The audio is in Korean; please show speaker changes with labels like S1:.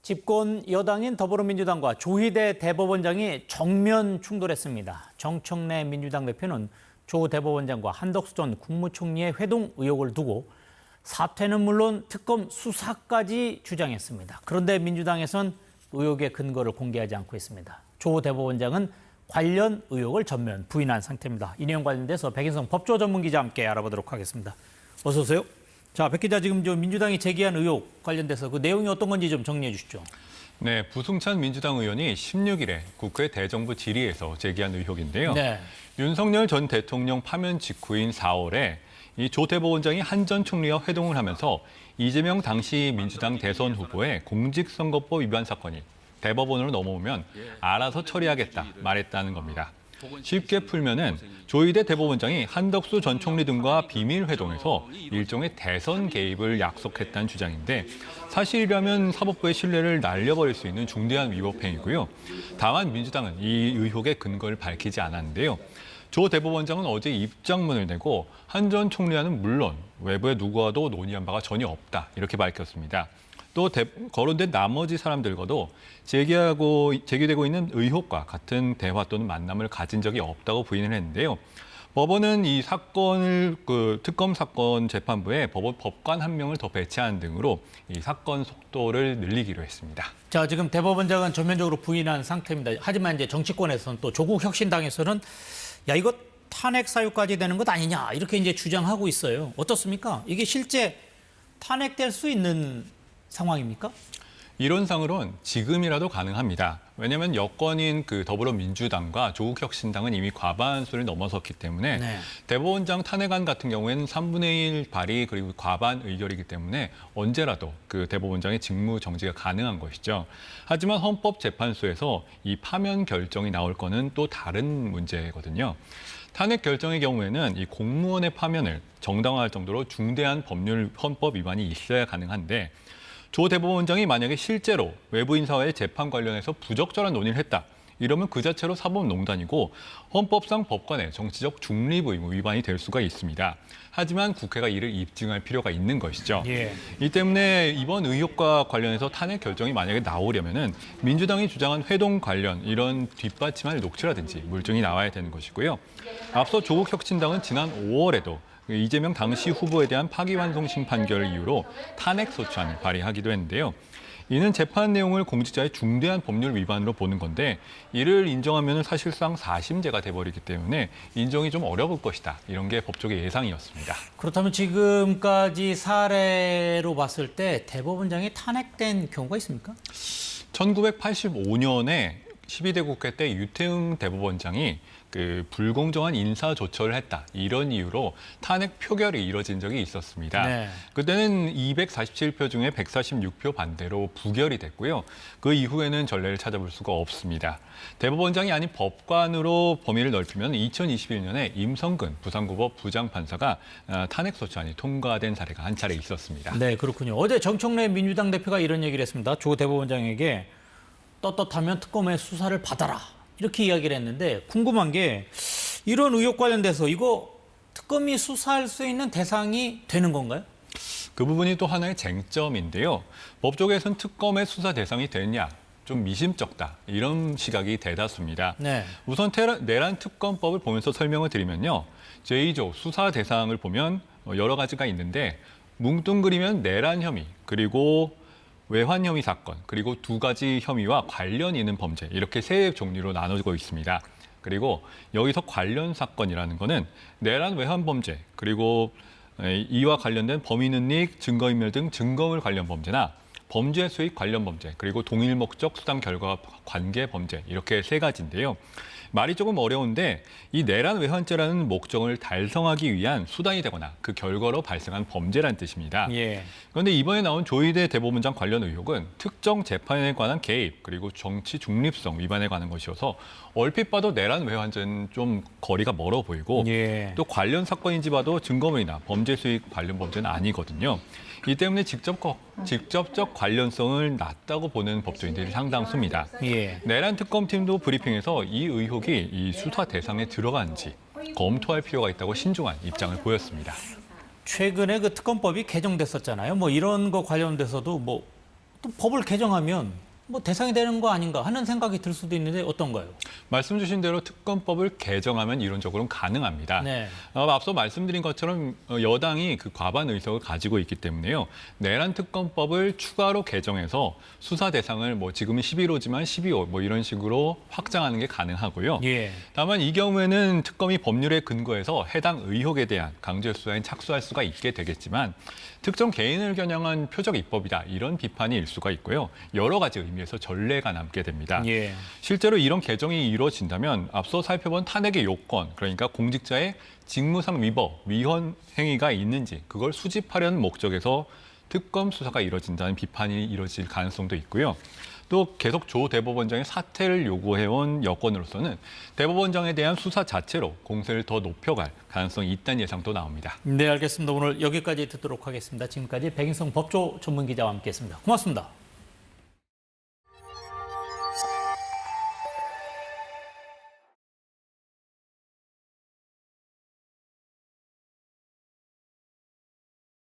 S1: 집권 여당인 더불어민주당과 조희대 대법원장이 정면 충돌했습니다. 정청래 민주당 대표는 조 대법원장과 한덕수 전 국무총리의 회동 의혹을 두고 사퇴는 물론 특검 수사까지 주장했습니다. 그런데 민주당에선 의혹의 근거를 공개하지 않고 있습니다. 조 대법원장은 관련 의혹을 전면 부인한 상태입니다. 이 내용 관련돼서 백인성 법조 전문기자와 함께 알아보도록 하겠습니다. 어서 오세요. 자, 백 기자, 지금 민주당이 제기한 의혹 관련돼서 그 내용이 어떤 건지 좀 정리해 주시죠.
S2: 네, 부승찬 민주당 의원이 16일에 국회 대정부 질의에서 제기한 의혹인데요.
S1: 네.
S2: 윤석열 전 대통령 파면 직후인 4월에 이 조 대법원장이 한 전 총리와 회동을 하면서 이재명 당시 민주당 대선 후보의 공직선거법 위반 사건이 대법원으로 넘어오면 알아서 처리하겠다 말했다는 겁니다. 쉽게 풀면은 조희대 대법원장이 한덕수 전 총리 등과 비밀 회동에서 일종의 대선 개입을 약속했다는 주장인데 사실이라면 사법부의 신뢰를 날려버릴 수 있는 중대한 위법 행위고요. 다만 민주당은 이 의혹의 근거를 밝히지 않았는데요. 조 대법원장은 어제 입장문을 내고 한 전 총리와는 물론 외부의 누구와도 논의한 바가 전혀 없다 이렇게 밝혔습니다. 또 거론된 나머지 사람들과도 제기되고 있는 의혹과 같은 대화 또는 만남을 가진 적이 없다고 부인을 했는데요. 법원은 이 사건을 특검 사건 재판부에 법관 한 명을 더 배치하는 등으로 이 사건 속도를 늘리기로 했습니다.
S1: 자, 지금 대법원장은 전면적으로 부인한 상태입니다. 하지만 이제 정치권에서는 또 조국 혁신당에서는 야, 이거 탄핵 사유까지 되는 것 아니냐 이렇게 이제 주장하고 있어요. 어떻습니까? 이게 실제 탄핵될 수 있는 상황입니까?
S2: 이론상으로는 지금이라도 가능합니다. 왜냐하면 여권인 더불어민주당과 조국혁신당은 이미 과반수를 넘어섰기 때문에
S1: 네.
S2: 대법원장 탄핵안 같은 경우에는 3분의 1 발의 그리고 과반 의결이기 때문에 언제라도 대법원장의 직무 정지가 가능한 것이죠. 하지만 헌법재판소에서 이 파면 결정이 나올 거는 또 다른 문제거든요. 탄핵 결정의 경우에는 이 공무원의 파면을 정당화할 정도로 중대한 법률 헌법 위반이 있어야 가능한데 조 대법원장이 만약에 실제로 외부 인사와의 재판 관련해서 부적절한 논의를 했다. 이러면 그 자체로 사법농단이고 헌법상 법관의 정치적 중립 의무 위반이 될 수가 있습니다. 하지만 국회가 이를 입증할 필요가 있는 것이죠.
S1: 예.
S2: 이 때문에 이번 의혹과 관련해서 탄핵 결정이 만약에 나오려면은 민주당이 주장한 회동 관련 이런 뒷받침할 녹취라든지 물증이 나와야 되는 것이고요. 앞서 조국 혁신당은 지난 5월에도 이재명 당시 후보에 대한 파기환송심 판결을 이유로 탄핵 소추안을 발의하기도 했는데요. 이는 재판 내용을 공직자의 중대한 법률 위반으로 보는 건데 이를 인정하면 사실상 사심제가 돼버리기 때문에 인정이 좀 어려울 것이다. 이런 게 법조계 예상이었습니다.
S1: 그렇다면 지금까지 사례로 봤을 때 대법원장이 탄핵된 경우가 있습니까?
S2: 1985년에 12대 국회 때 유태흥 대법원장이 불공정한 인사 조처를 했다. 이런 이유로 탄핵 표결이 이뤄진 적이 있었습니다.
S1: 네.
S2: 그때는 247표 중에 146표 반대로 부결이 됐고요. 그 이후에는 전례를 찾아볼 수가 없습니다. 대법원장이 아닌 법관으로 범위를 넓히면 2021년에 임성근 부산고법 부장판사가 탄핵 소추안이 통과된 사례가 한 차례 있었습니다.
S1: 네, 그렇군요. 어제 정청래 민주당 대표가 이런 얘기를 했습니다. 조 대법원장에게 떳떳하면 특검의 수사를 받아라. 이렇게 이야기를 했는데 궁금한 게 이런 의혹 관련돼서 이거 특검이 수사할 수 있는 대상이 되는 건가요?
S2: 그 부분이 또 하나의 쟁점인데요. 법조계에서는 특검의 수사 대상이 되느냐 좀 미심쩍다 이런 시각이 대다수입니다.
S1: 네.
S2: 우선 내란 특검법을 보면서 설명을 드리면요. 제2조 수사 대상을 보면 여러 가지가 있는데 뭉뚱그리면 내란 혐의 그리고 외환 혐의 사건, 그리고 두 가지 혐의와 관련 있는 범죄 이렇게 세 종류로 나눠지고 있습니다. 그리고 여기서 관련 사건이라는 거는 내란 외환 범죄, 그리고 이와 관련된 범인은닉, 증거인멸 등 증거물 관련 범죄나 범죄 수익 관련 범죄, 그리고 동일 목적 수당 결과 관계 범죄 이렇게 세 가지인데요. 말이 조금 어려운데 이 내란 외환죄라는 목적을 달성하기 위한 수단이 되거나 그 결과로 발생한 범죄란 뜻입니다.
S1: 예.
S2: 그런데 이번에 나온 조희대 대법원장 관련 의혹은 특정 재판에 관한 개입 그리고 정치 중립성 위반에 관한 것이어서 얼핏 봐도 내란 외환죄는 좀 거리가 멀어 보이고
S1: 예.
S2: 또 관련 사건인지 봐도 증거물이나 범죄 수익 관련 범죄는 아니거든요. 이 때문에 직접적 관련성을 낮다고 보는 법조인들이 상당수입니다.
S1: 예.
S2: 내란 특검팀도 브리핑에서 이 의혹이 이 수사 대상에 들어간지 검토할 필요가 있다고 신중한 입장을 보였습니다.
S1: 최근에 그 특검법이 개정됐었잖아요. 뭐 이런 거 관련돼서도 뭐 또 법을 개정하면 뭐 대상이 되는 거 아닌가 하는 생각이 들 수도 있는데 어떤가요?
S2: 말씀 주신 대로 특검법을 개정하면 이론적으로는 가능합니다.
S1: 네.
S2: 앞서 말씀드린 것처럼 여당이 그 과반 의석을 가지고 있기 때문에요. 내란 특검법을 추가로 개정해서 수사 대상을 뭐 지금은 11호지만 12호 뭐 이런 식으로 확장하는 게 가능하고요.
S1: 예.
S2: 다만 이 경우에는 특검이 법률에 근거해서 해당 의혹에 대한 강제 수사에 착수할 수가 있게 되겠지만 특정 개인을 겨냥한 표적 입법이다 이런 비판이 일 수가 있고요. 여러 가지 의미에서 전례가 남게 됩니다.
S1: 예.
S2: 실제로 이런 개정이 이루어진다면 앞서 살펴본 탄핵의 요건, 그러니까 공직자의 직무상 위법, 위헌 행위가 있는지 그걸 수집하려는 목적에서 특검 수사가 이루어진다는 비판이 이루어질 가능성도 있고요. 또 계속 조 대법원장의 사퇴를 요구해온 여권으로서는 대법원장에 대한 수사 자체로 공세를 더 높여갈 가능성이 있다는 예상도 나옵니다.
S1: 네, 알겠습니다. 오늘 여기까지 듣도록 하겠습니다. 지금까지 백인성 법조 전문기자와 함께했습니다. 고맙습니다.